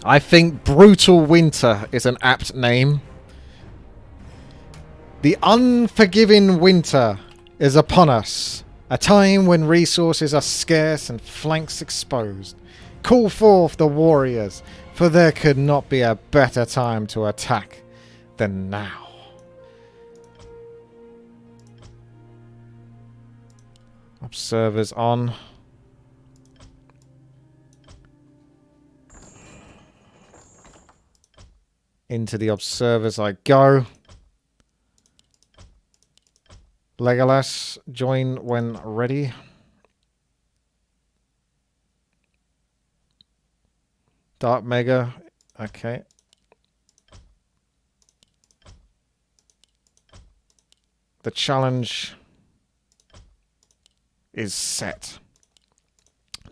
I think Brutal Winter is an apt name. The unforgiving winter is upon us, a time when resources are scarce and flanks exposed. Call forth the warriors, for there could not be a better time to attack than now. Observers on. Into the observers I go. Legolas, join when ready. Dark Mega, okay. The challenge is set.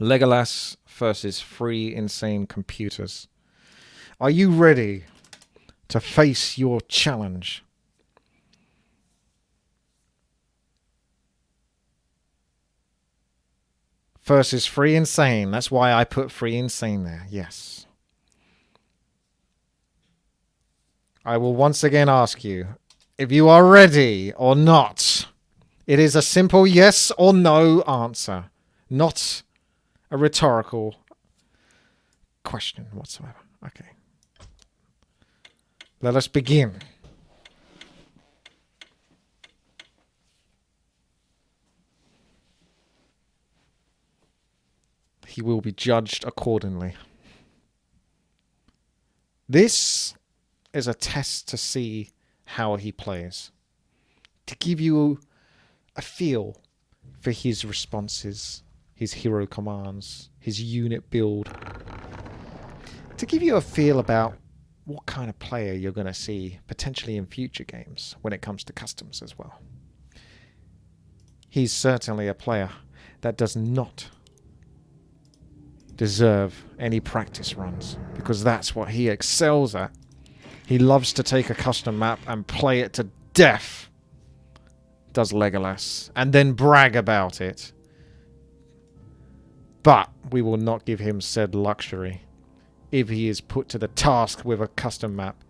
Legolas versus 3 insane computers. Are you ready to face your challenge? Versus 3 insane. That's why I put 3 insane there. Yes. I will once again ask you if you are ready or not. It is a simple yes or no answer, not a rhetorical question whatsoever. Okay. Let us begin. He will be judged accordingly. This is a test to see how he plays, to give you a feel for his responses, his hero commands, his unit build, to give you a feel about what kind of player you're going to see potentially in future games when it comes to customs as well. He's certainly a player that does not deserve any practice runs, because that's what he excels at. He loves to take a custom map and play it to death, does Legolas, and then brag about it. But we will not give him said luxury. If he is put to the task with a custom map,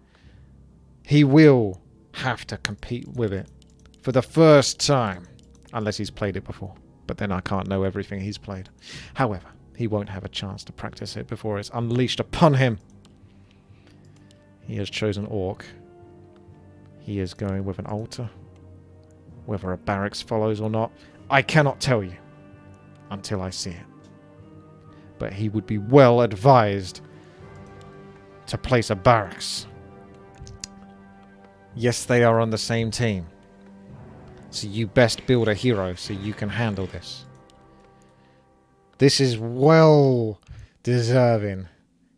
he will have to compete with it for the first time, unless he's played it before. But then I can't know everything he's played. However, he won't have a chance to practice it before it's unleashed upon him. He has chosen Orc. He is going with an altar. Whether a barracks follows or not, I cannot tell you until I see it. But he would be well advised to place a barracks. Yes, they are on the same team. So you best build a hero so you can handle this. This is well deserving.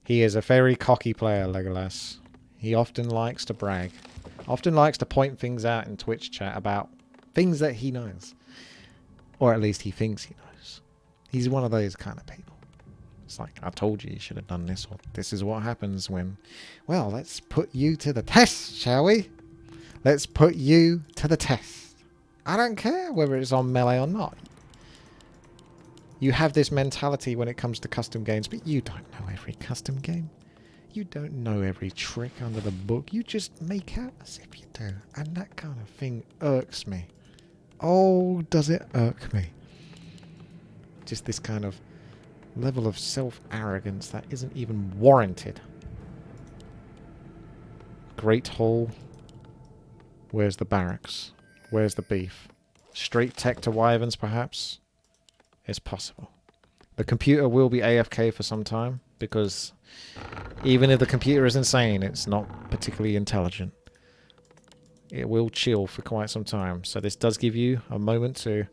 He is a very cocky player, Legolas. He often likes to brag. Often likes to point things out in Twitch chat about things that he knows. Or at least he thinks he knows. He's one of those kind of people. It's like, I told you you should have done this, or this is what happens when... Well, let's put you to the test, shall we? Let's put you to the test. I don't care whether it's on melee or not. You have this mentality when it comes to custom games, but you don't know every custom game. You don't know every trick under the book. You just make out as if you do. And that kind of thing irks me. Oh, does it irk me. Just this kind of level of self-arrogance that isn't even warranted. Great Hall. Where's the barracks? Where's the beef? Straight tech to wyverns, perhaps? It's possible. The computer will be AFK for some time, because even if the computer is insane, it's not particularly intelligent. It will chill for quite some time. So this does give you a moment to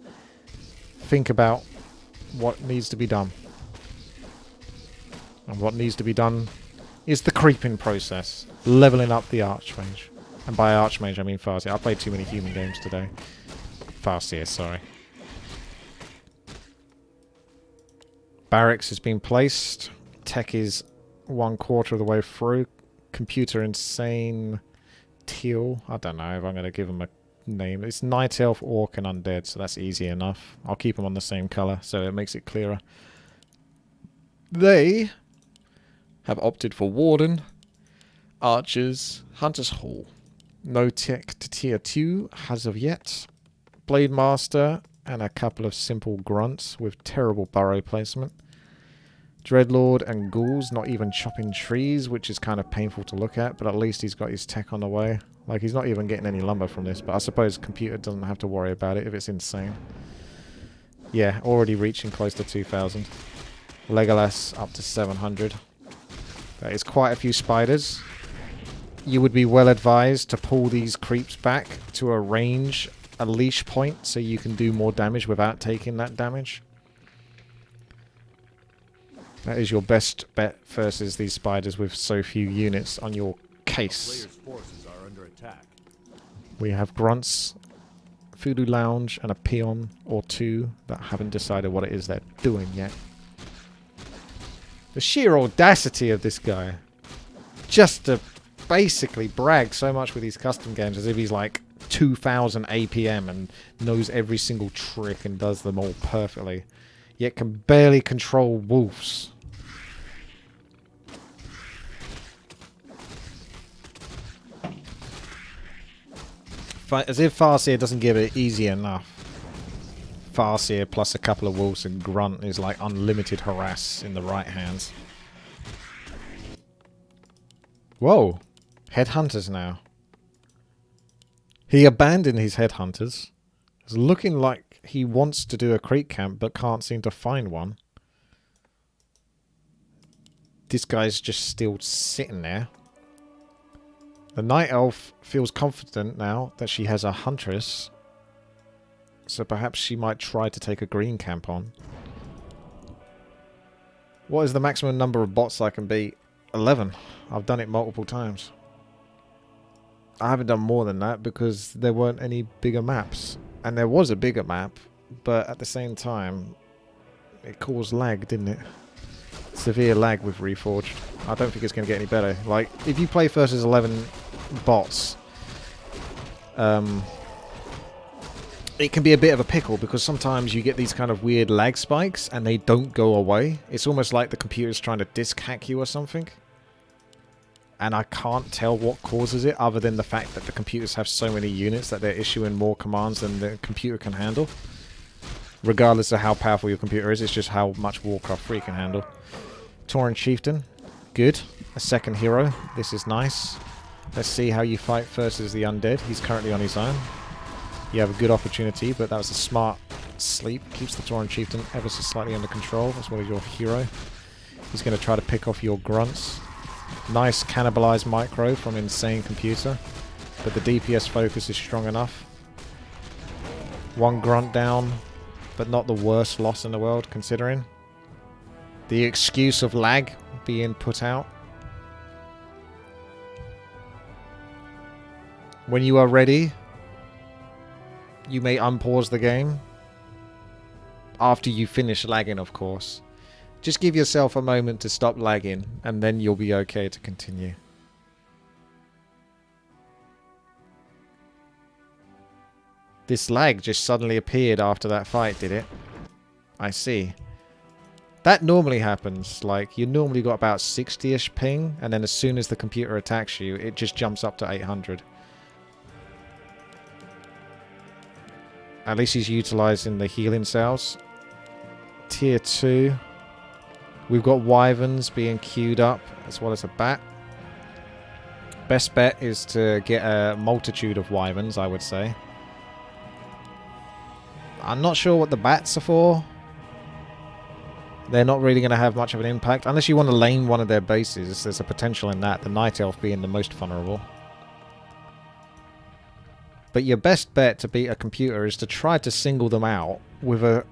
think about what needs to be done. And what needs to be done is the creeping process. Leveling up the Archmage. And by Archmage I mean Farseer. I played too many human games today. Farseer, sorry. Barracks has been placed. Tech is 1/4 of the way through. Computer insane. Teal. I don't know if I'm going to give him a name. It's Night Elf, Orc, and Undead, so that's easy enough. I'll keep them on the same colour, so it makes it clearer. They have opted for Warden, Archers, Hunter's Hall. No tech to tier 2 as of yet. Blade Master and a couple of simple grunts with terrible burrow placement. Dreadlord and Ghouls not even chopping trees, which is kind of painful to look at, but at least he's got his tech on the way. Like, he's not even getting any lumber from this, but I suppose computer doesn't have to worry about it if it's insane. Yeah, already reaching close to 2,000. Legolas up to 700. That is quite a few spiders. You would be well advised to pull these creeps back to a range, a leash point, so you can do more damage without taking that damage. That is your best bet versus these spiders with so few units on your case. We have grunts, Voodoo Lounge, and a peon or two that haven't decided what it is they're doing yet. The sheer audacity of this guy. Just to basically brag so much with these custom games as if he's like 2,000 APM and knows every single trick and does them all perfectly. Yet can barely control wolves. As if Farseer doesn't give it easy enough. Farseer plus a couple of wolves and grunt is like unlimited harass in the right hands. Whoa. Headhunters now. He abandoned his headhunters. It's looking like he wants to do a creep camp but can't seem to find one. This guy's just still sitting there. The Night Elf feels confident now that she has a huntress. So perhaps she might try to take a green camp on. What is the maximum number of bots I can beat? 11. I've done it multiple times. I haven't done more than that because there weren't any bigger maps. And there was a bigger map, but at the same time, it caused lag, didn't it? Severe lag with Reforged. I don't think it's going to get any better. Like, if you play versus 11 bots, it can be a bit of a pickle because sometimes you get these kind of weird lag spikes and they don't go away. It's almost like the computer's trying to disk hack you or something. And I can't tell what causes it other than the fact that the computers have so many units that they're issuing more commands than the computer can handle. Regardless of how powerful your computer is, it's just how much Warcraft 3 can handle. Tauren Chieftain, good. A second hero, this is nice. Let's see how you fight versus the undead. He's currently on his own. You have a good opportunity, but that was a smart sleep. Keeps the Tauren Chieftain ever so slightly under control, as well as your hero. He's going to try to pick off your grunts. Nice cannibalized micro from Insane Computer, but the DPS focus is strong enough. One grunt down, but not the worst loss in the world, considering. The excuse of lag being put out. When you are ready, you may unpause the game. After you finish lagging, of course. Just give yourself a moment to stop lagging, and then you'll be okay to continue. This lag just suddenly appeared after that fight, did it? I see. That normally happens. Like, you normally got about 60-ish ping, and then as soon as the computer attacks you, it just jumps up to 800. At least he's utilizing the healing cells. Tier 2. We've got wyverns being queued up, as well as a bat. Best bet is to get a multitude of wyverns, I would say. I'm not sure what the bats are for. They're not really going to have much of an impact. Unless you want to lane one of their bases, there's a potential in that. The Night Elf being the most vulnerable. But your best bet to beat a computer is to try to single them out with a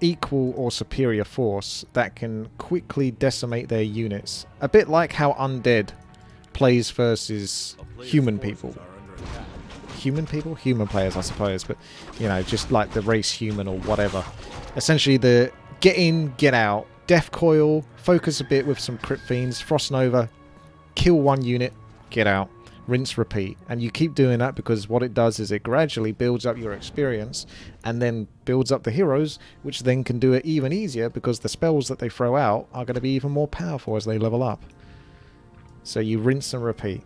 equal or superior force that can quickly decimate their units. A bit like how Undead plays versus human people. Human people? Human players, I suppose. But, you know, just like the race human or whatever. Essentially, the get in, get out, Death Coil, focus a bit with some Crypt Fiends, Frost Nova, kill one unit, get out. rinse, repeat. And you keep doing that because what it does is it gradually builds up your experience and then builds up the heroes, which then can do it even easier because the spells that they throw out are going to be even more powerful as they level up. So you rinse and repeat.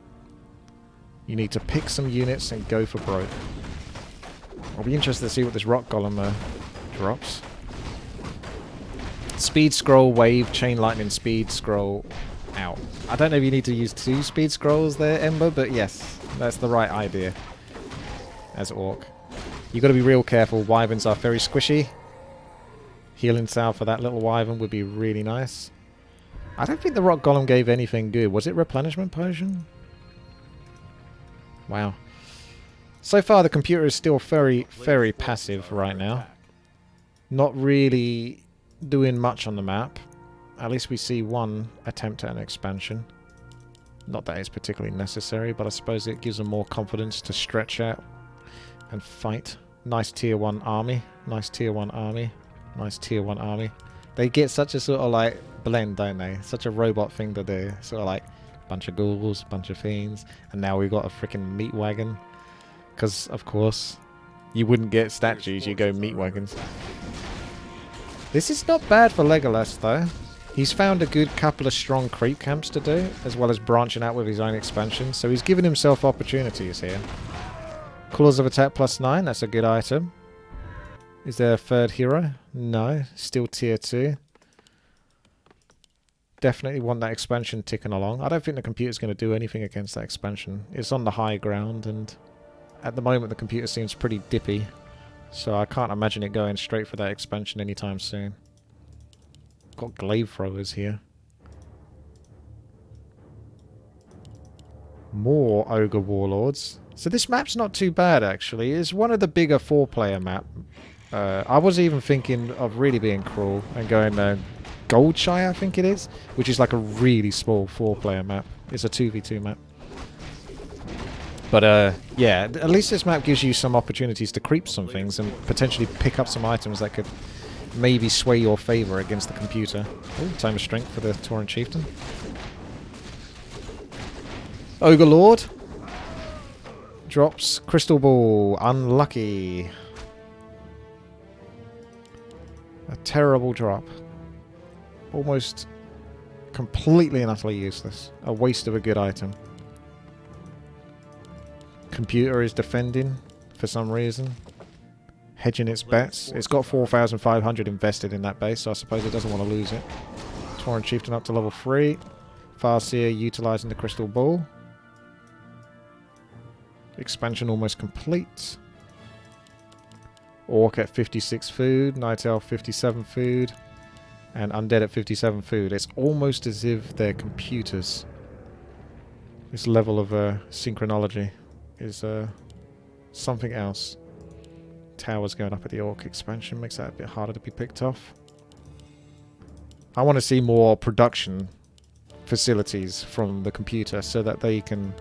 You need to pick some units and go for broke. I'll be interested to see what this rock golem drops. Speed scroll, wave, chain lightning, speed scroll, out. I don't know if you need to use 2 speed scrolls there, Ember, but yes, that's the right idea as orc. You've got to be real careful. Wyverns are very squishy. Healing salve for that little wyvern would be really nice. I don't think the rock golem gave anything good. Was it replenishment potion? Wow. So far the computer is still very, very passive right now. Not really doing much on the map. At least we see one attempt at an expansion. Not that it's particularly necessary, but I suppose it gives them more confidence to stretch out and fight. Nice tier 1 army. Nice tier 1 army. Nice tier 1 army. They get such a sort of like blend, don't they? Such a robot thing to do. Sort of like bunch of ghouls, bunch of fiends, and now we've got a freaking meat wagon. Because, of course, you wouldn't get statues, you go meat wagons. This is not bad for Legolas, though. He's found a good couple of strong creep camps to do, as well as branching out with his own expansion, so he's given himself opportunities here. Claws of Attack +9, that's a good item. Is there a third hero? No, still tier 2. Definitely want that expansion ticking along. I don't think the computer's going to do anything against that expansion. It's on the high ground, and at the moment the computer seems pretty dippy, so I can't imagine it going straight for that expansion anytime soon. Got glaive throwers here. More ogre warlords. So this map's not too bad actually. It's one of the bigger 4-player map. I was even thinking of really being cruel and going Goldshire, I think it is, which is like a really small 4-player map. It's a 2v2 map. But yeah, at least this map gives you some opportunities to creep some things and potentially pick up some items that could maybe sway your favour against the computer. Oh, time of strength for the Tauren Chieftain. Ogre Lord. Drops Crystal Ball. Unlucky. A terrible drop. Almost completely and utterly useless. A waste of a good item. Computer is defending for some reason. Hedging its bets. It's got 4,500 invested in that base, so I suppose it doesn't want to lose it. Tauren Chieftain up to level 3. Farseer utilising the Crystal Ball. Expansion almost complete. Orc at 56 food. Night Elf 57 food. And Undead at 57 food. It's almost as if they're computers. This level of synchronology is something else. Towers going up at the Orc expansion makes that a bit harder to be picked off. I want to see more production facilities from the computer so that they can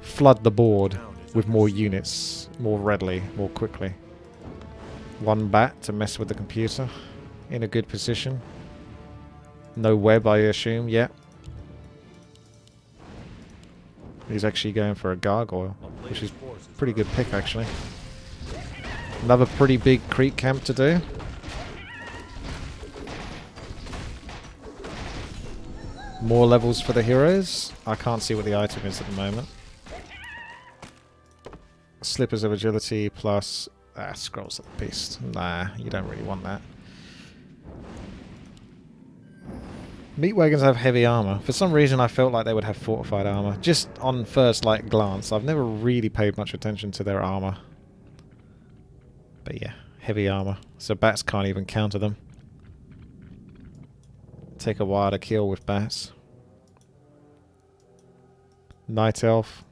flood the board with more units more readily, more quickly. One bat to mess with the computer. In a good position. No web, I assume, yet. He's actually going for a gargoyle, which is a pretty good pick, actually. Another pretty big creep camp to do. More levels for the heroes. I can't see what the item is at the moment. Slippers of Agility plus... Scrolls of the Beast. Nah, you don't really want that. Meat wagons have heavy armor. For some reason I felt like they would have fortified armor. Just on first like glance. I've never really paid much attention to their armor. But yeah, heavy armor. So bats can't even counter them. Take a while to kill with bats. Night Elf.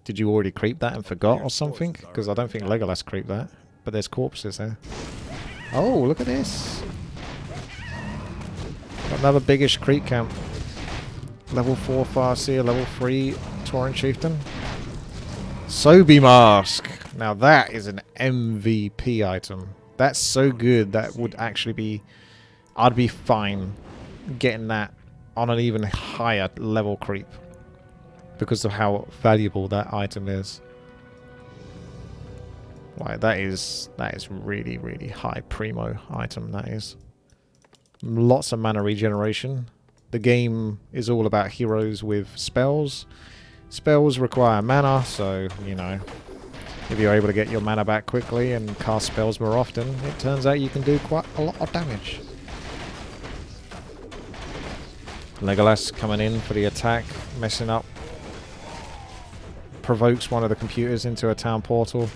Did you already creep that and forgot or something? Because I don't think Legolas creeped that. But there's corpses there. Oh, look at this. Another biggish creep camp. Level 4 Farseer, level 3 Tauren Chieftain. Sobe Mask. Now that is an MVP item. That's so good that would actually be... I'd be fine getting that on an even higher level creep. because of how valuable that item is. Like that is really, really high primo item, that is. Lots of mana regeneration. The game is all about heroes with spells. Spells require mana, so, you know, if you're able to get your mana back quickly and cast spells more often, it turns out you can do quite a lot of damage. Legolas coming in for the attack, messing up. Provokes one of the computers into a town portal.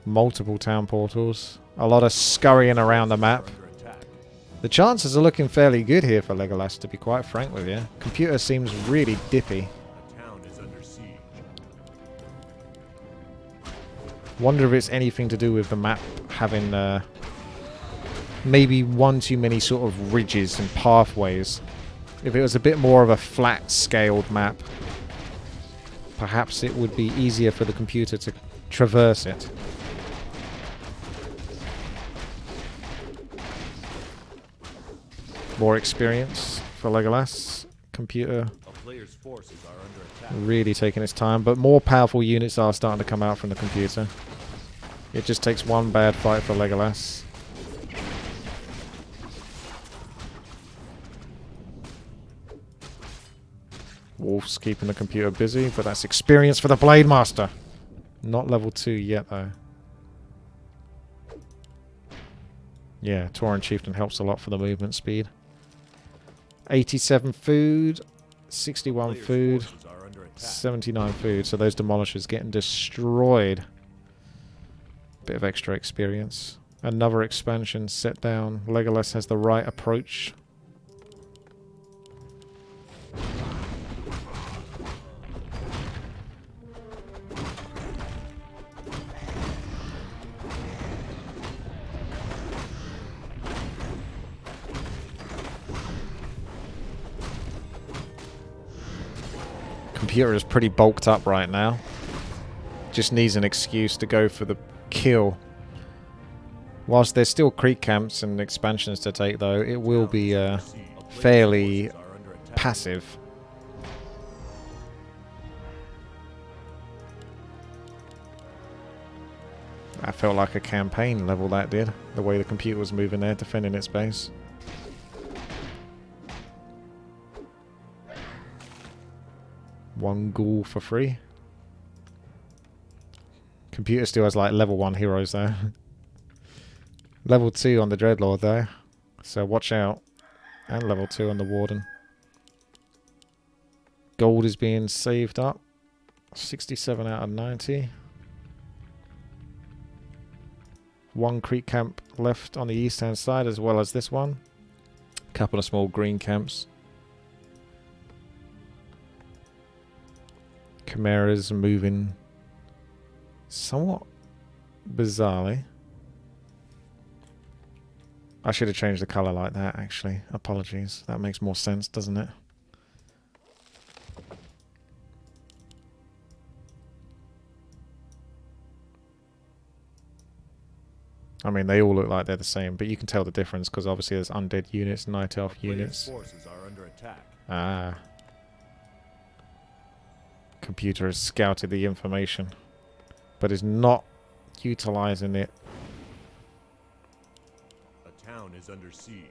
Multiple town portals. A lot of scurrying around the map. The chances are looking fairly good here for Legolas, to be quite frank with you. Computer seems really dippy. Wonder if it's anything to do with the map having maybe one too many sort of ridges and pathways. If it was a bit more of a flat-scaled map, perhaps it would be easier for the computer to traverse it. More experience for Legolas. Computer really taking its time, but more powerful units are starting to come out from the computer. It just takes one bad fight for Legolas. Wolf's keeping the computer busy, but that's experience for the Blade Master. Not level 2 yet, though. Yeah, Tauren Chieftain helps a lot for the movement speed. 87 food, 61 food, 79 food. So those demolishers getting destroyed. Bit of extra experience. Another expansion set down. Legolas has the right approach. Computer is pretty bulked up right now. Just needs an excuse to go for the kill. Whilst there's still creek camps and expansions to take, though, it will be fairly passive. That felt like a campaign level, that did. The way the computer was moving there, defending its base. One ghoul for free. Computer still has like level 1 heroes though. Level 2 on the Dreadlord though. So watch out. And level 2 on the Warden. Gold is being saved up. 67 out of 90. One creek camp left on the east-hand side as well as this one. Couple of small green camps. Chimeras moving somewhat bizarrely. I should have changed the colour like that, actually. Apologies. That makes more sense, doesn't it? I mean, they all look like they're the same, but you can tell the difference because obviously there's undead units, night elf units. Forces are under attack. Ah. Computer has scouted the information, but is not utilizing it. A town is under siege.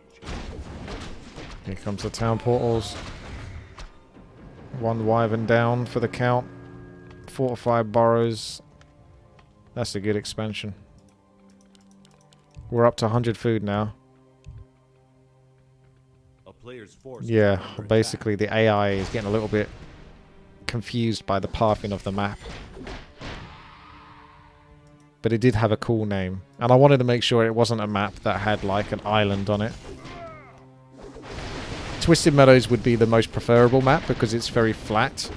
Here comes the town portals. One wyvern down for the count. Fortified burrows. That's a good expansion. We're up to 100 food now. A player's force Yeah, basically the AI is getting a little bit confused by the pathing of the map. But it did have a cool name. And I wanted to make sure it wasn't a map that had like an island on it. Twisted Meadows would be the most preferable map because it's very flat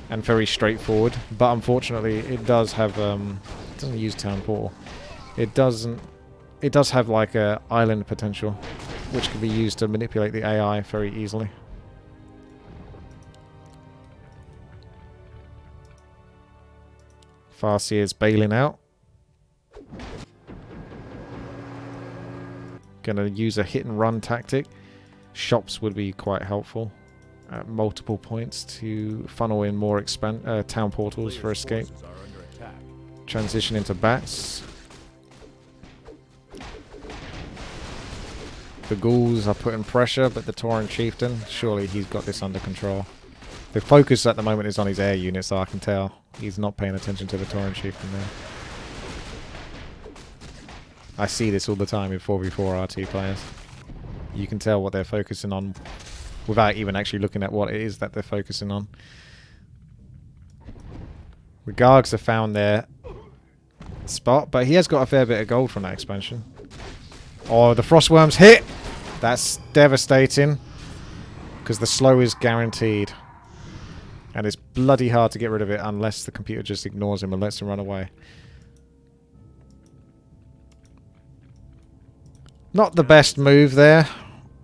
and very straightforward. But unfortunately it does have it doesn't use town portal. It does have like a island potential which can be used to manipulate the AI very easily. Farseer's bailing out. Gonna use a hit and run tactic. Shops would be quite helpful. at multiple points to funnel in more town portals for escape. Forces are under attack. Transition into bats. The ghouls are putting pressure, but the Tauren Chieftain, surely he's got this under control. The focus at the moment is on his air unit, so I can tell he's not paying attention to the Tauren Chieftain there. I see this all the time with 4v4 RT players. You can tell what they're focusing on without even actually looking at what it is that they're focusing on. The Gargs have found their spot, but he has got a fair bit of gold from that expansion. Oh, the Frostworms hit! That's devastating. Because the slow is guaranteed. And it's bloody hard to get rid of it unless the computer just ignores him and lets him run away. Not the best move there,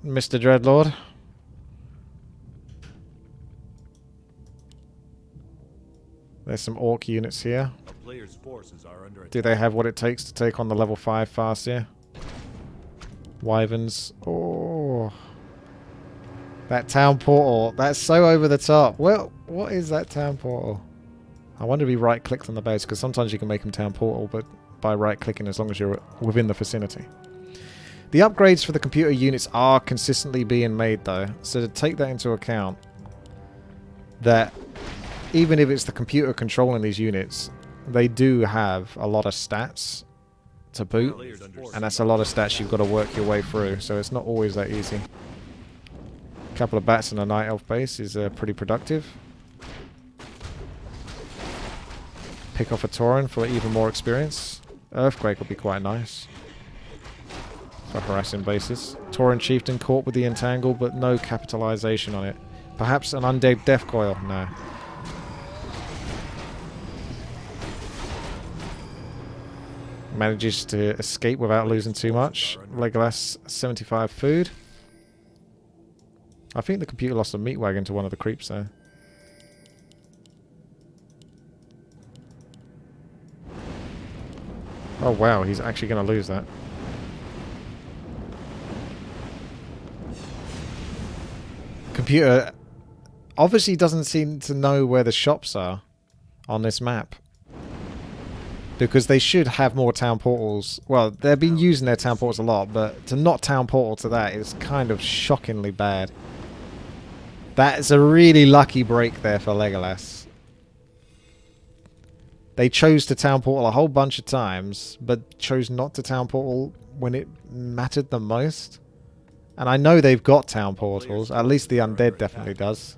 Mr. Dreadlord. There's some Orc units here. A player's forces are under attack. Do they have what it takes to take on the level 5 Farseer? Wyverns. Oh. That town portal. That's so over the top. Well, what is that town portal? I wonder if he right-clicked on the base, because sometimes you can make them town portal, but by right-clicking as long as you're within the vicinity. The upgrades for the computer units are consistently being made, though. So to take that into account, that even if it's the computer controlling these units, they do have a lot of stats to boot, and that's a lot of stats you've got to work your way through, so it's not always that easy. A couple of bats in a Night Elf base is pretty productive. Pick off a Tauren for even more experience. Earthquake will be quite nice for harassing bases. Tauren Chieftain caught with the Entangle, but no capitalization on it. Perhaps an Undead Death Coil? No. Manages to escape without losing too much. Legolas, 75 food. I think the computer lost a meat wagon to one of the creeps there. Oh wow, he's actually going to lose that. Computer obviously doesn't seem to know where the shops are on this map. Because they should have more town portals. Well, they've been using their town portals a lot, but to not town portal to that is kind of shockingly bad. That's a really lucky break there for Legolas. They chose to town portal a whole bunch of times, but chose not to town portal when it mattered the most. And I know they've got town portals. At least the Undead definitely does.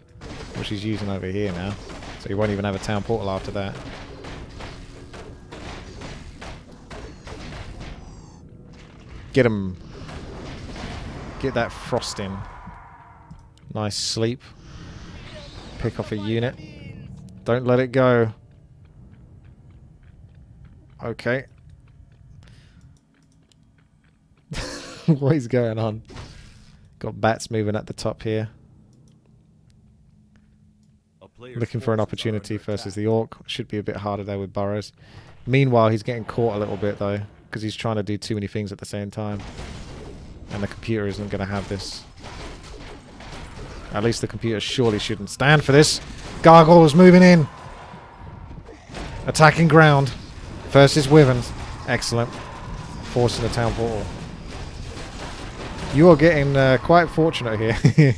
Which he's using over here now. So he won't even have a town portal after that. Get him. Get that frost in. Nice sleep. Pick off a unit. Don't let it go. Okay. What is going on? Got bats moving at the top here. Looking for an opportunity versus the Orc. Should be a bit harder there with burrows. Meanwhile, he's getting caught a little bit though, because he's trying to do too many things at the same time. And the computer isn't going to have this. At least the computer surely shouldn't stand for this. Gargoyles moving in. Attacking ground. Versus Wyverns. Excellent. Forcing the town portal. You are getting quite fortunate here.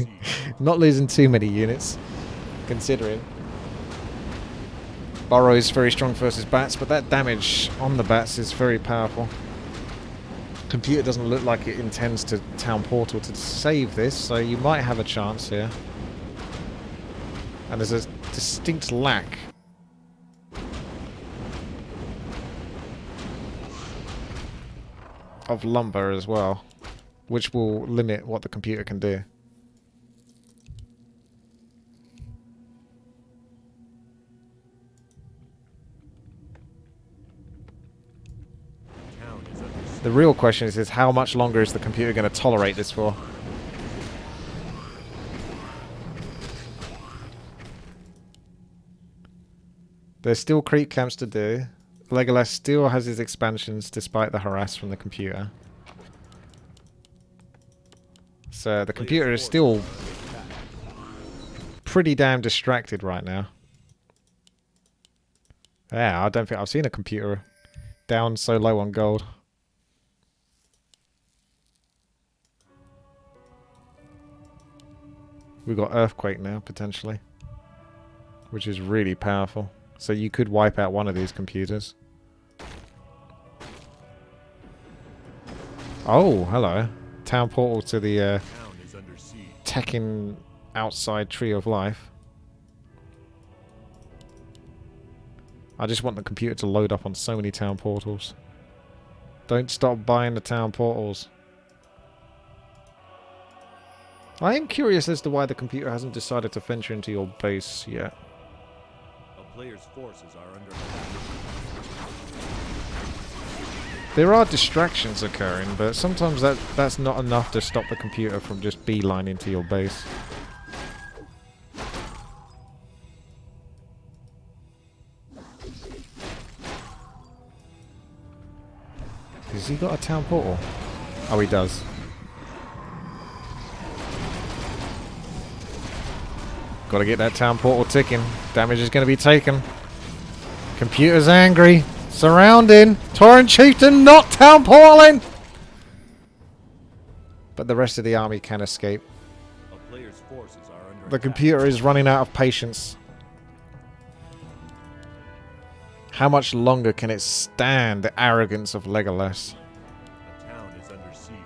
Not losing too many units. Considering. Burrow is very strong versus bats, but that damage on the bats is very powerful. Computer doesn't look like it intends to town portal to save this, so you might have a chance here. And there's a distinct lack of lumber as well, which will limit what the computer can do. The real question is how much longer is the computer going to tolerate this for? There's still creep camps to do. Legolas still has his expansions despite the harass from the computer. So the computer is still pretty damn distracted right now. Yeah, I don't think I've seen a computer down so low on gold. We've got Earthquake now, potentially. Which is really powerful. So you could wipe out one of these computers. Oh, hello. Town portal to the Tekken outside Tree of Life. I just want the computer to load up on so many town portals. Don't stop buying the town portals. I am curious as to why the computer hasn't decided to venture into your base yet. A player's forces are under attack. There are distractions occurring, but sometimes that's not enough to stop the computer from just beelining into your base. Has he got a town portal? Oh, he does. Gotta get that town portal ticking. Damage is gonna be taken. Computer's angry. Surrounding. Torrent Chieftain not town portaling! But the rest of the army can escape. A player's forces are under The attack. computer is running out of patience. How much longer can it stand the arrogance of Legolas? The town is under siege.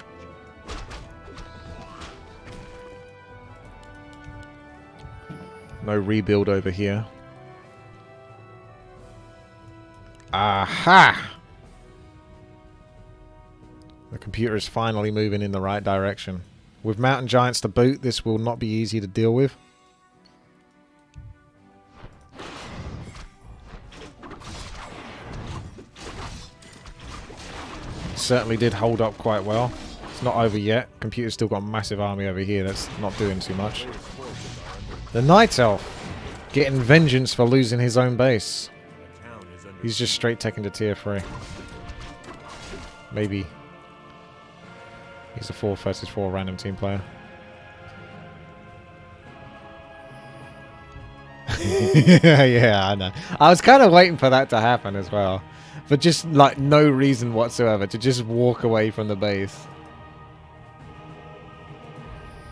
No rebuild over here. Aha! The computer is finally moving in the right direction. With mountain giants to boot, this will not be easy to deal with. Certainly did hold up quite well. It's not over yet. Computer's still got a massive army over here that's not doing too much. The Night Elf getting vengeance for losing his own base. The town is under He's just straight taking to tier 3. Maybe. He's a 4 versus 4 random team player. Yeah, I know. I was kind of waiting for that to happen as well. For just, like, no reason whatsoever. To just walk away from the base.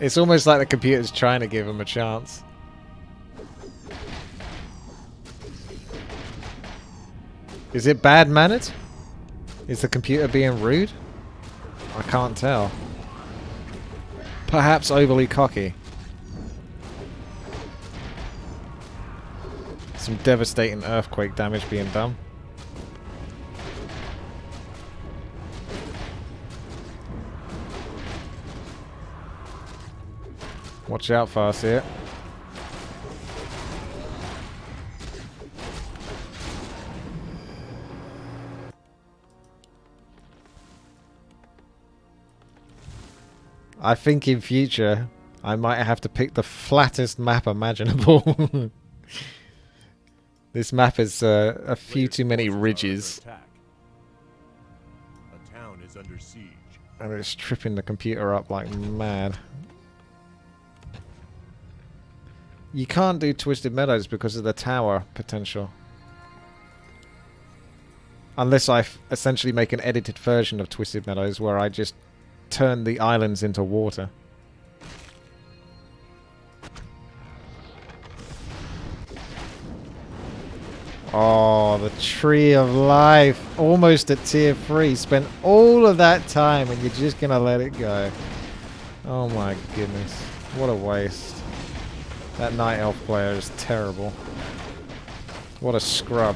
It's almost like the computer's trying to give him a chance. Is it bad-mannered? Is the computer being rude? I can't tell. Perhaps overly cocky. Some devastating earthquake damage being done. Watch out, Farseer. I think in future I might have to pick the flattest map imaginable. This map is a few too many ridges. The town is under siege. And it's tripping the computer up like mad. You can't do Twisted Meadows because of the tower potential. Unless I essentially make an edited version of Twisted Meadows where I just turn the islands into water. Oh, the Tree of Life. Almost at tier 3. Spent all of that time and you're just going to let it go. Oh my goodness. What a waste. That Night Elf player is terrible. What a scrub.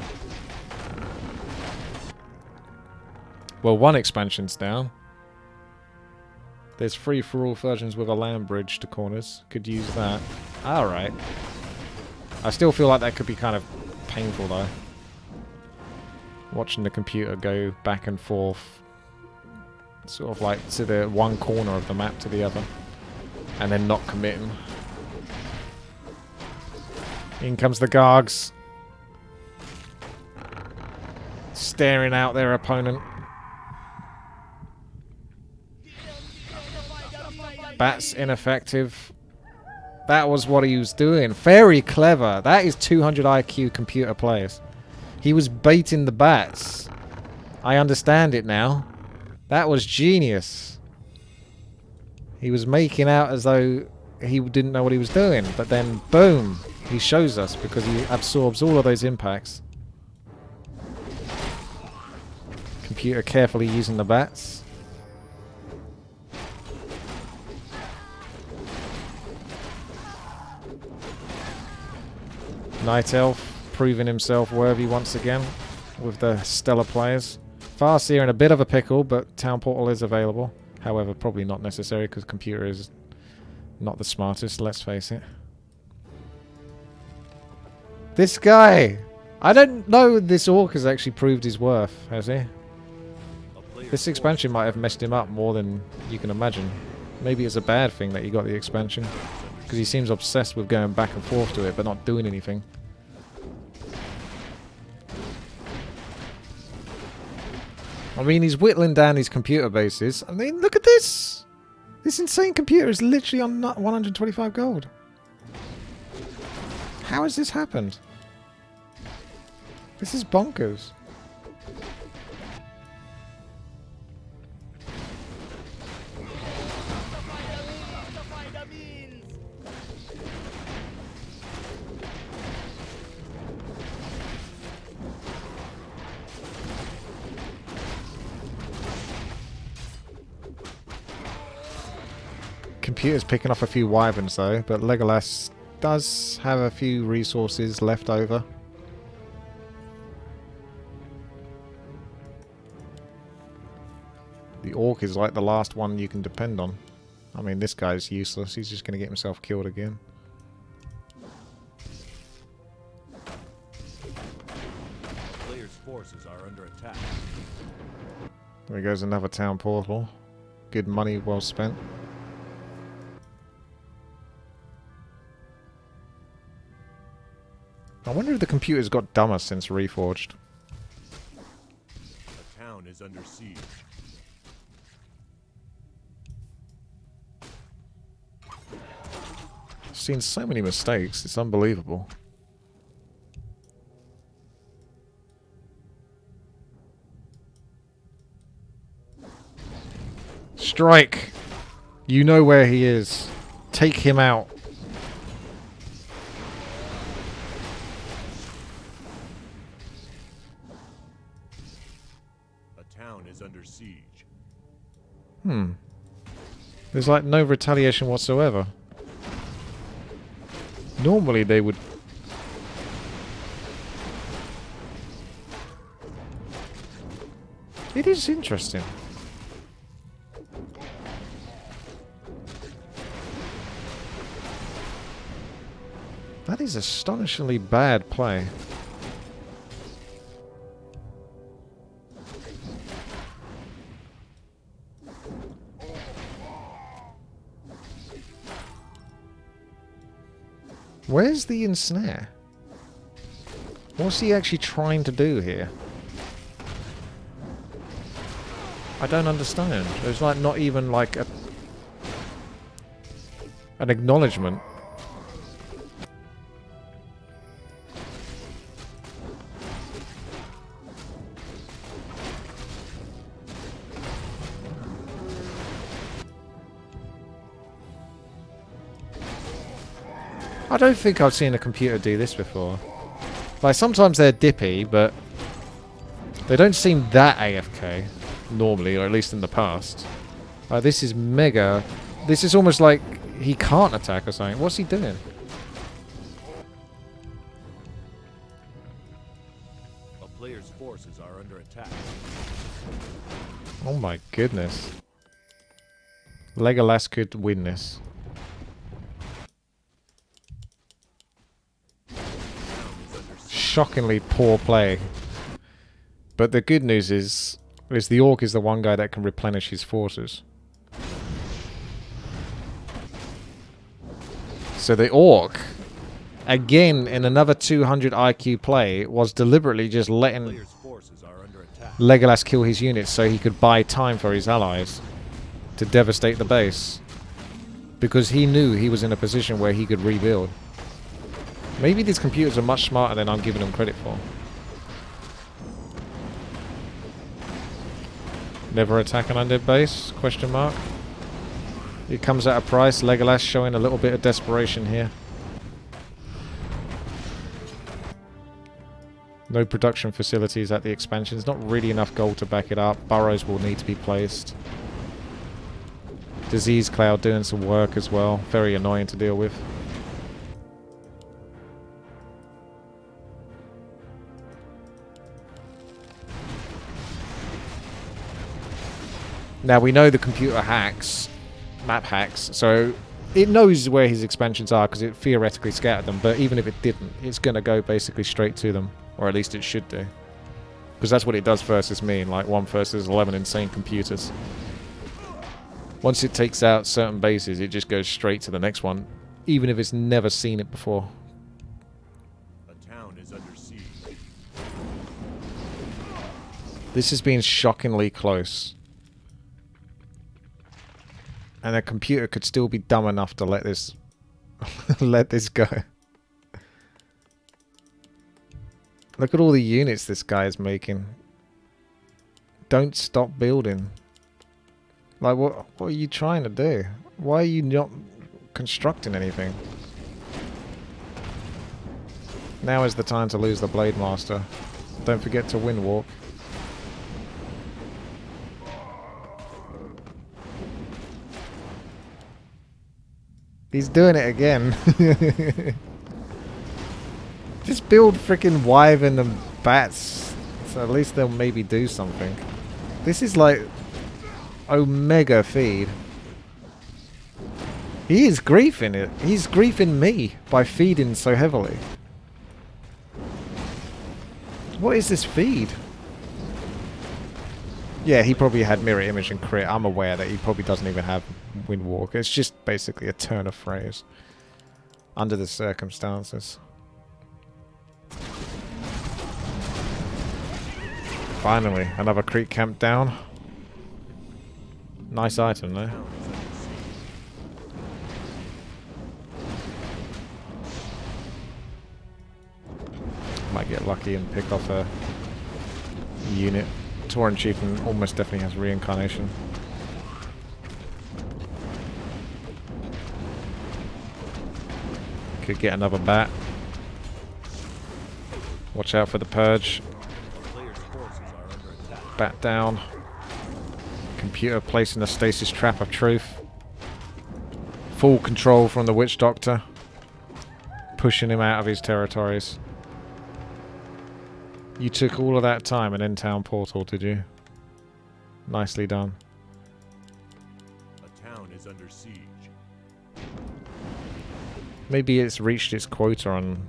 Well, one expansion's down. There's free-for-all versions with a land bridge to corners. Could use that. Alright. I still feel like that could be kind of painful, though. Watching the computer go back and forth. Sort of like to the one corner of the map to the other. And then not committing. In comes the Gargs. Staring out their opponent. Bats ineffective. That was what he was doing. Very clever. That is 200 IQ computer players. He was baiting the bats. I understand it now. That was genius. He was making out as though he didn't know what he was doing. But then, boom, he shows us because he absorbs all of those impacts. Computer carefully using the bats. Night Elf proving himself worthy once again with the stellar players. Farseer in a bit of a pickle, but Town Portal is available. However, probably not necessary because computer is not the smartest, let's face it. This guy! I don't know this orc has actually proved his worth, has he? This expansion might have messed him up more than you can imagine. Maybe it's a bad thing that he got the expansion. Because he seems obsessed with going back and forth to it, but not doing anything. I mean, he's whittling down his computer bases. I mean, look at this! This insane computer is literally on 125 gold. How has this happened? This is bonkers. Computer's picking off a few wyverns though, but Legolas does have a few resources left over. The orc is like the last one you can depend on. I mean, this guy's useless. He's just going to get himself killed again. Players' forces are under attack. There goes another town portal. Good money well spent. I wonder if the computer's got dumber since Reforged. The town is under siege. I've seen so many mistakes, it's unbelievable. Strike! You know where he is. Take him out. Under siege. There's like no retaliation whatsoever. Normally they would... It is interesting. That is astonishingly bad play. Where's the ensnare? What's he actually trying to do here? I don't understand. There's like not even like an acknowledgement. I don't think I've seen a computer do this before. Like, sometimes they're dippy, but they don't seem that AFK, normally, or at least in the past. This is mega... This is almost like he can't attack or something. What's he doing? A player's forces are under attack. Oh my goodness. Legolas could win this. Shockingly poor play. But the good news is the orc is the one guy that can replenish his forces. So the orc, again in another 200 IQ play, was deliberately just letting Legolas kill his units so he could buy time for his allies to devastate the base. because he knew he was in a position where he could rebuild. Maybe these computers are much smarter than I'm giving them credit for. Never attack an undead base? Question mark. It comes at a price. Legolas showing a little bit of desperation here. No production facilities at the expansions. Not really enough gold to back it up. Burrows will need to be placed. Disease Cloud doing some work as well. Very annoying to deal with. Now we know the computer hacks, map hacks, so it knows where his expansions are because it theoretically scattered them, but even if it didn't, it's going to go basically straight to them. Or at least it should do. Because that's what it does versus me, like 1 versus 11 insane computers. Once it takes out certain bases, it just goes straight to the next one, even if it's never seen it before. A town is under siege. This has been shockingly close. And a computer could still be dumb enough to let this let this go. Look at all the units this guy is making. Don't stop building. Like, what are you trying to do? Why are you not constructing anything? Now is the time to lose the Blade Master. Don't forget to win walk. He's doing it again. Just build freaking Wyvern and Bats. So at least they'll maybe do something. This is like Omega feed. He is griefing it. He's griefing me by feeding so heavily. What is this feed? Yeah, he probably had mirror image and crit. I'm aware that he probably doesn't even have Windwalker. It's just basically a turn of phrase. Under the circumstances. Finally, another creep camp down. Nice item though. Might get lucky and pick off a unit. Tauren Chieftain almost definitely has reincarnation. Could get another bat. Watch out for the purge. Bat down. Computer placing the stasis trap of truth. Full control from the Witch Doctor. Pushing him out of his territories. You took all of that time and in-town portal, did you? Nicely done. A town is under siege. Maybe it's reached its quota on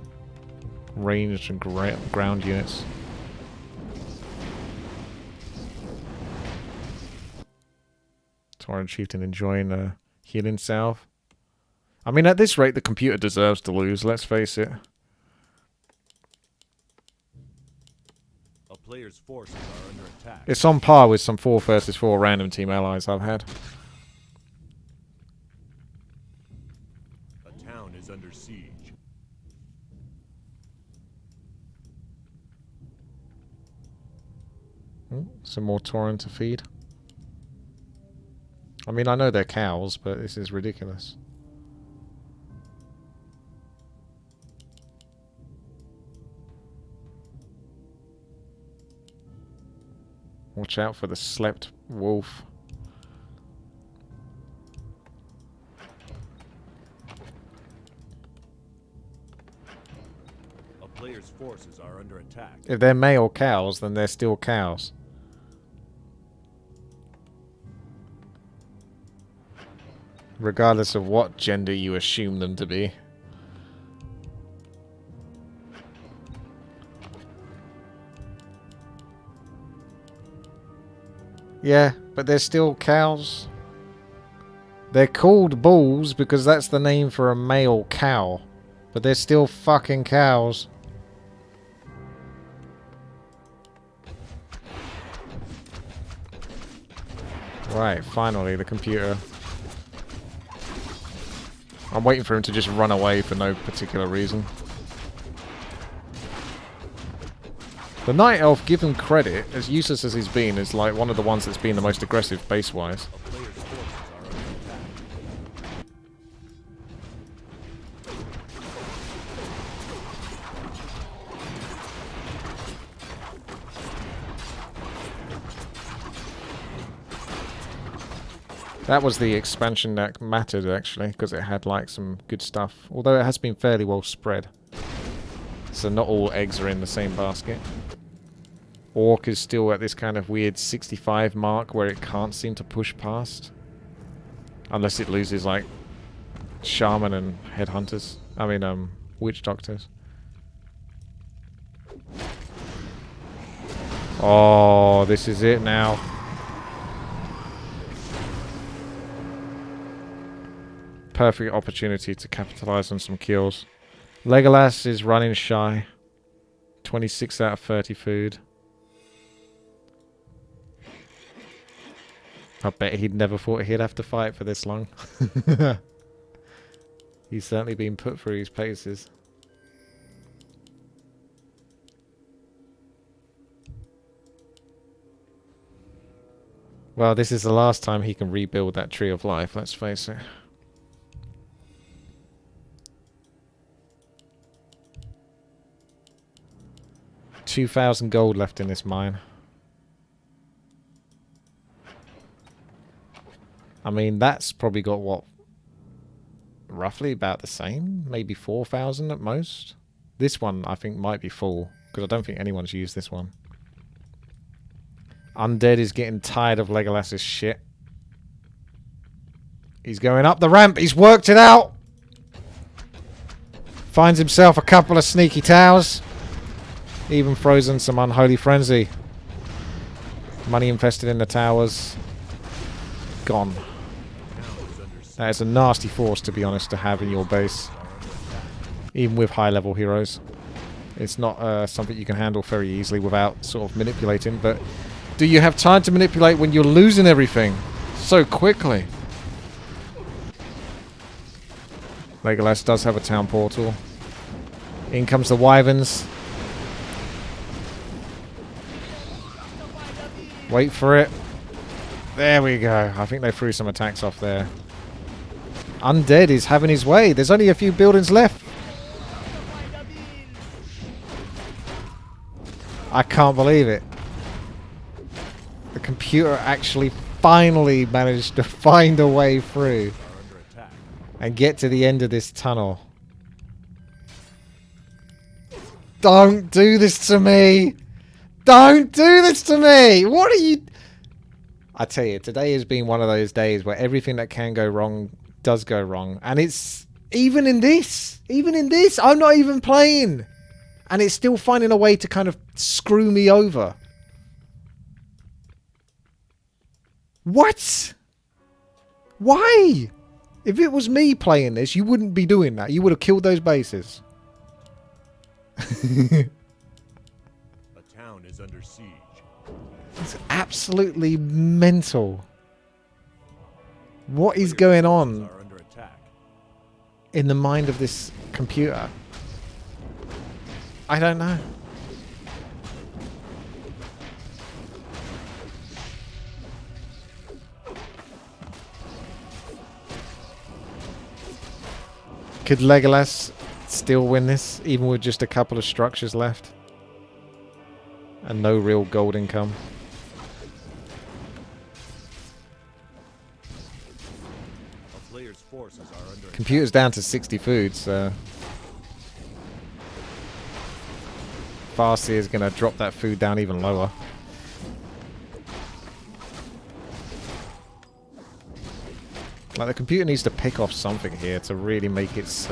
ranged and ground units. Tauren Chieftain enjoying a healing salve. I mean, at this rate, the computer deserves to lose, let's face it. A player's forces are under attack. It's on par with some 4 versus 4 random team allies I've had. A town is under siege. Some more Tauren to feed. I mean, I know they're cows, but this is ridiculous. Watch out for the slept wolf. A player's forces are under attack. If they're male cows, then they're still cows. Regardless of what gender you assume them to be. Yeah, but they're still cows. They're called bulls because that's the name for a male cow. But they're still fucking cows. Right, finally the computer I'm waiting for him to just run away for no particular reason. The Night Elf, give him credit, as useless as he's been, is like one of the ones that's been the most aggressive base-wise. A player's forces are under attack. That was the expansion that mattered, actually, because it had like some good stuff. Although it has been fairly well spread. So not all eggs are in the same basket. Orc is still at this kind of weird 65 mark where it can't seem to push past. Unless it loses like shaman and headhunters. I mean, witch doctors. Oh, this is it now. Perfect opportunity to capitalize on some kills. Legolas is running shy. 26 out of 30 food. I bet he'd never thought he'd have to fight for this long. He's certainly been put through his paces. Well, this is the last time he can rebuild that Tree of Life, let's face it. $2,000 gold left in this mine. I mean, that's probably got, what, roughly about the same? Maybe 4,000 at most? This one, I think, might be full, because I don't think anyone's used this one. Undead is getting tired of Legolas's shit. He's going up the ramp. He's worked it out. Finds himself a couple of sneaky towers. Even frozen some Unholy Frenzy. Money invested in the towers. Gone. That is a nasty force, to be honest, to have in your base. Even with high-level heroes. It's not something you can handle very easily without sort of manipulating, but do you have time to manipulate when you're losing everything so quickly? Legolas does have a town portal. In comes the wyverns. Wait for it. There we go. I think they threw some attacks off there. Undead is having his way. There's only a few buildings left. I can't believe it. The computer actually finally managed to find a way through and get to the end of this tunnel. Don't do this to me! Don't do this to me! What are you... I tell you, today has been one of those days where everything that can go wrong does go wrong. And it's... Even in this, I'm not even playing. And it's still finding a way to kind of screw me over. What? Why? If it was me playing this, you wouldn't be doing that. You would have killed those bases. A town is under siege. It's absolutely mental. What is going on in the mind of this computer? I don't know. Could Legolas still win this, even with just a couple of structures left? And no real gold income? A player's forces are under Computer's down to 60 food, so... Farseer is going to drop that food down even lower. Like, the computer needs to pick off something here to really make its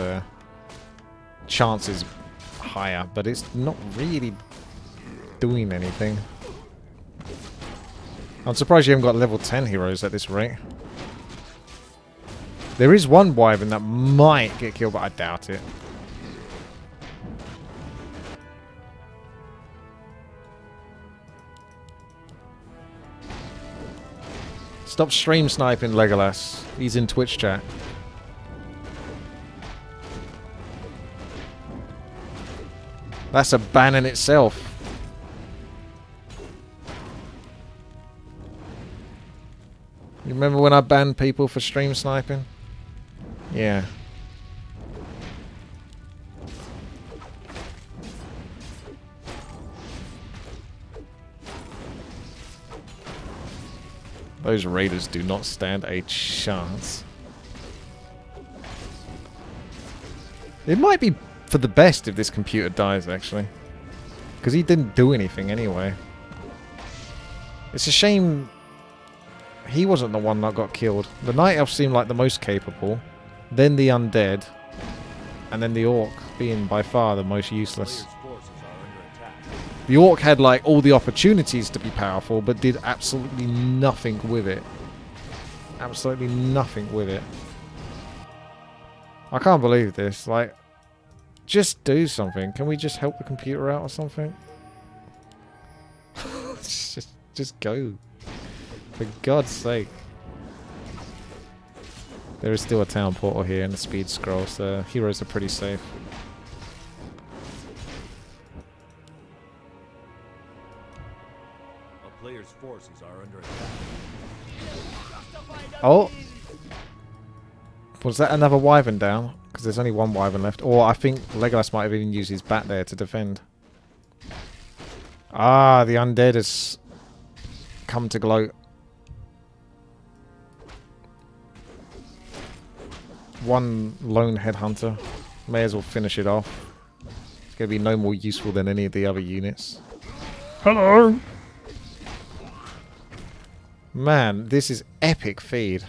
chances higher, but it's not really doing anything. I'm surprised you haven't got level 10 heroes at this rate. There is one wyvern that might get killed, but I doubt it. Stop stream sniping Legolas. He's in Twitch chat. That's a ban in itself. You remember when I banned people for stream sniping? Yeah. Those raiders do not stand a chance. It might be for the best if this computer dies, actually. Because he didn't do anything anyway. It's a shame he wasn't the one that got killed. The Night Elf seemed like the most capable. Then the Undead. And then the Orc being by far the most useless. Players' forces are under attack. The Orc had like all the opportunities to be powerful, but did absolutely nothing with it. Absolutely nothing with it. I can't believe this. Like, just do something. Can we just help the computer out or something? just go. For God's sake. There is still a town portal here and the speed scroll, so heroes are pretty safe. A player's forces are under attack. Oh! Was that another wyvern down? Because there's only one wyvern left. Or I think Legolas might have even used his bat there to defend. Ah, the undead has come to gloat. One lone headhunter. May as well finish it off. It's going to be no more useful than any of the other units. Hello! Man, this is epic feed.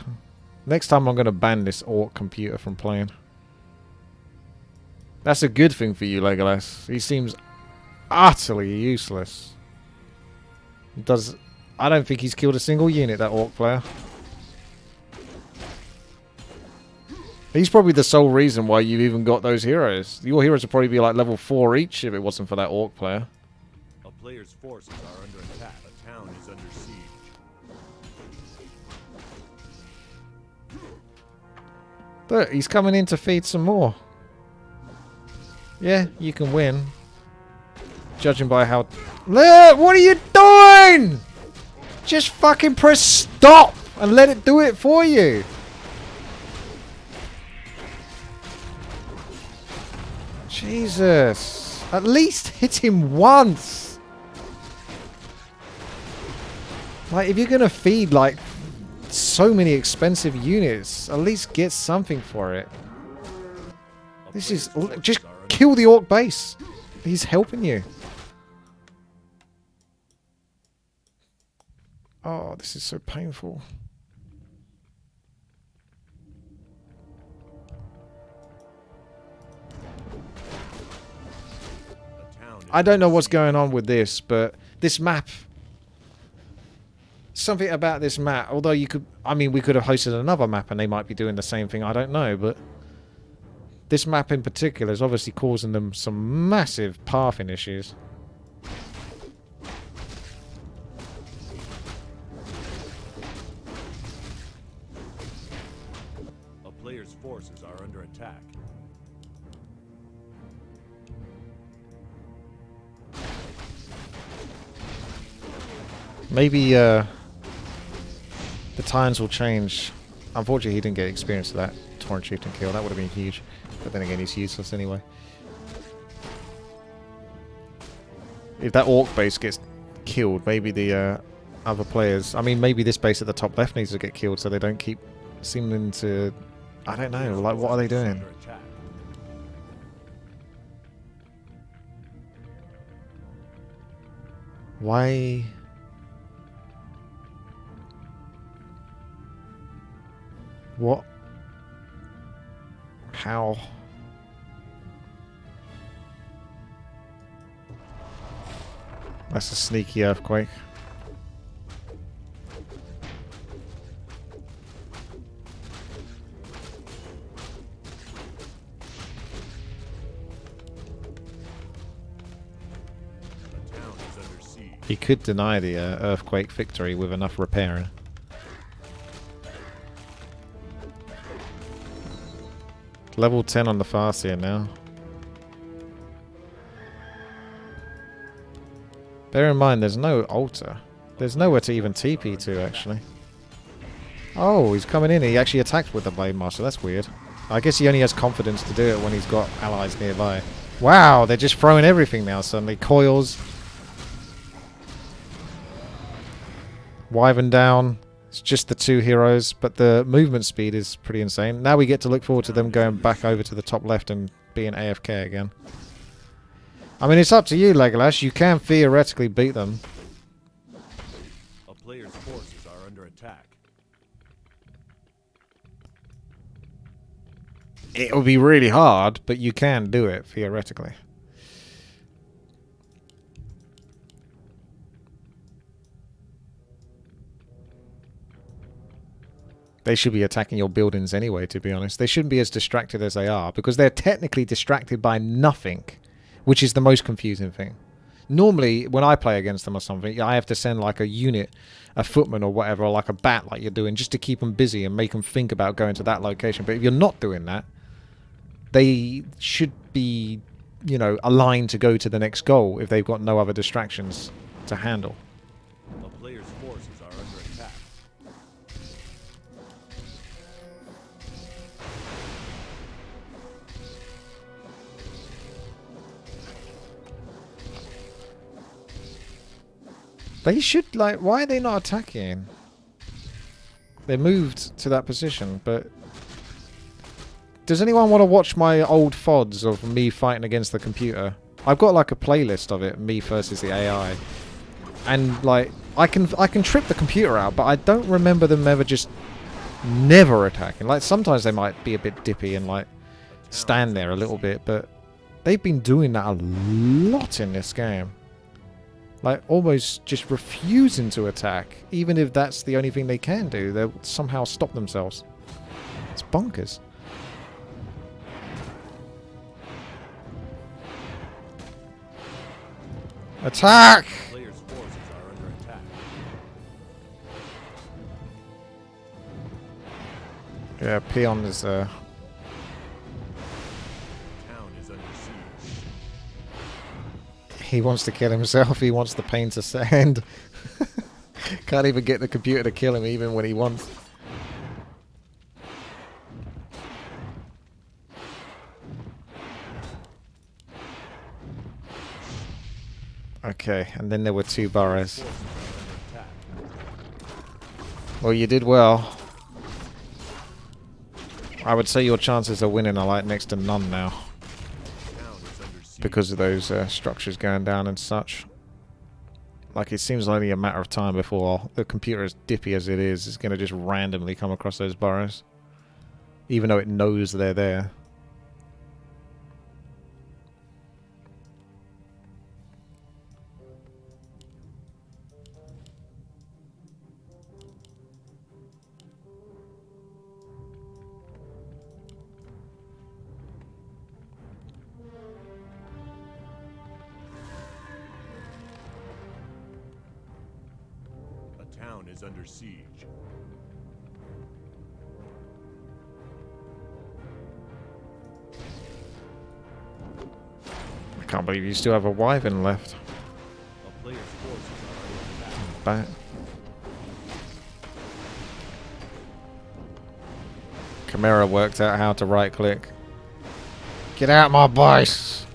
Next time I'm going to ban this Orc computer from playing. That's a good thing for you, Legolas. He seems utterly useless. I don't think he's killed a single unit, that Orc player. He's probably the sole reason why you've even got those heroes. Your heroes would probably be like level 4 each if it wasn't for that Orc player. A player's forces are under attack. A town is under siege. Look, he's coming in to feed some more. Yeah, you can win. Judging by how... Look, what are you doing? Just fucking press stop and let it do it for you. Jesus. At least hit him once. Like, if you're going to feed, like, so many expensive units, at least get something for it. This is... Just kill the Orc base. He's helping you. Oh, this is so painful. I don't know what's going on with this, but this map... Something about this map, although you could... I mean, we could have hosted another map and they might be doing the same thing, I don't know, but... This map in particular is obviously causing them some massive pathing issues. A player's forces are under attack. Maybe, the times will change. Unfortunately, he didn't get experience of that Torrent Chieftain kill. That would have been huge. But then again, he's useless anyway. If that Orc base gets killed, maybe the other players... I mean, maybe this base at the top left needs to get killed so they don't keep seeming to... I don't know, like, what are they doing? Why... What? How? That's a sneaky earthquake. The town is under siege. He could deny the earthquake victory with enough repairing. Level 10 on the Farseer now. Bear in mind, there's no altar. There's nowhere to even TP to, actually. Oh, he's coming in. He actually attacked with the Blade Master. That's weird. I guess he only has confidence to do it when he's got allies nearby. Wow, they're just throwing everything now suddenly. Coils. Wyvern down. It's just the 2 heroes, but the movement speed is pretty insane. Now we get to look forward to them going back over to the top left and being AFK again. I mean, it's up to you, Legolas. You can theoretically beat them. A player's forces are under attack. It'll be really hard, but you can do it, theoretically. They should be attacking your buildings anyway, to be honest. They shouldn't be as distracted as they are, because they're technically distracted by nothing, which is the most confusing thing. Normally, when I play against them or something, I have to send like a unit, a footman or whatever, or like a bat like you're doing, just to keep them busy and make them think about going to that location. But if you're not doing that, they should be, you know, aligned to go to the next goal if they've got no other distractions to handle. A player's forces are under attack. They should, like, why are they not attacking? They moved to that position, but... Does anyone want to watch my old FODs of me fighting against the computer? I've got, like, a playlist of it, me versus the AI. And, like, I can trip the computer out, but I don't remember them ever just never attacking. Like, sometimes they might be a bit dippy and, like, stand there a little bit, but they've been doing that a lot in this game. Like, almost just refusing to attack. Even if that's the only thing they can do, they'll somehow stop themselves. It's bonkers. Attack! Player's forces are under attack. Yeah, Peon is, Town is under siege. he wants to kill himself, he wants the pain to send. Can't even get the computer to kill him even when he wants. Okay, and then there were 2 boroughs. Forces are under attack. Well, you did well. I would say your chances of winning are like next to none now. Town is under siege. Because of those structures going down and such. Like, it seems only a matter of time before the computer, as dippy as it is going to just randomly come across those boroughs. Even though it knows they're there. A town is under siege. I can't believe you still have a Wyvern left. A player's forces are under attack. Back. Chimera worked out how to right click. Get out my base!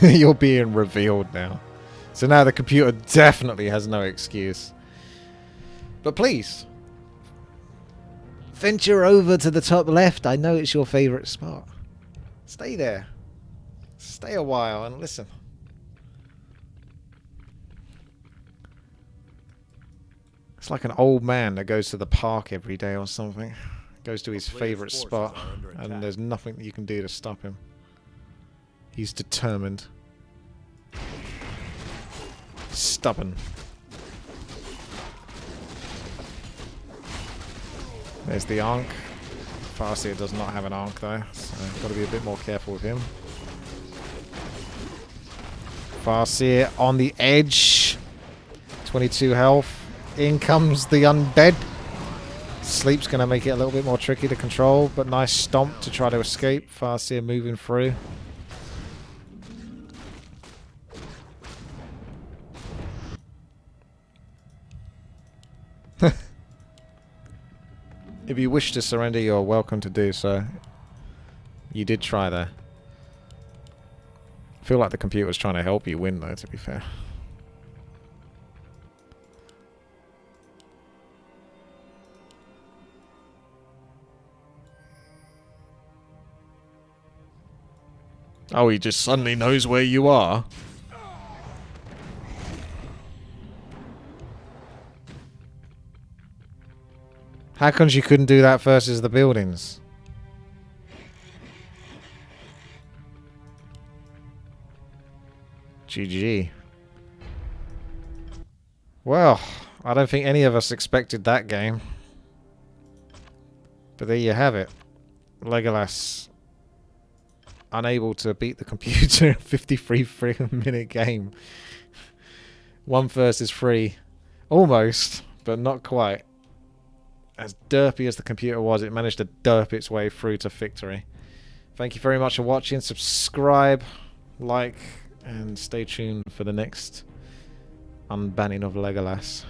You're being revealed now. So now the computer definitely has no excuse. But please, venture over to the top left. I know it's your favourite spot. Stay there. Stay a while and listen. It's like an old man that goes to the park every day or something. Goes to his favourite spot and there's nothing that you can do to stop him. He's determined. Stubborn. There's the Ankh. Farseer does not have an Ankh though, so I've got to be a bit more careful with him. Farseer on the edge. 22 health. In comes the Unbanned. Sleep's going to make it a little bit more tricky to control, but nice stomp to try to escape. Farseer moving through. If you wish to surrender, you're welcome to do so. You did try there. I feel like the computer's trying to help you win, though, to be fair. Oh, he just suddenly knows where you are. How comes you couldn't do that versus the buildings? GG. Well, I don't think any of us expected that game. But there you have it. Legolas unable to beat the computer in a 53-minute game. 1 versus 3. Almost, but not quite. As derpy as the computer was, it managed to derp its way through to victory. Thank you very much for watching. Subscribe, like, and stay tuned for the next unbanning of Legolas.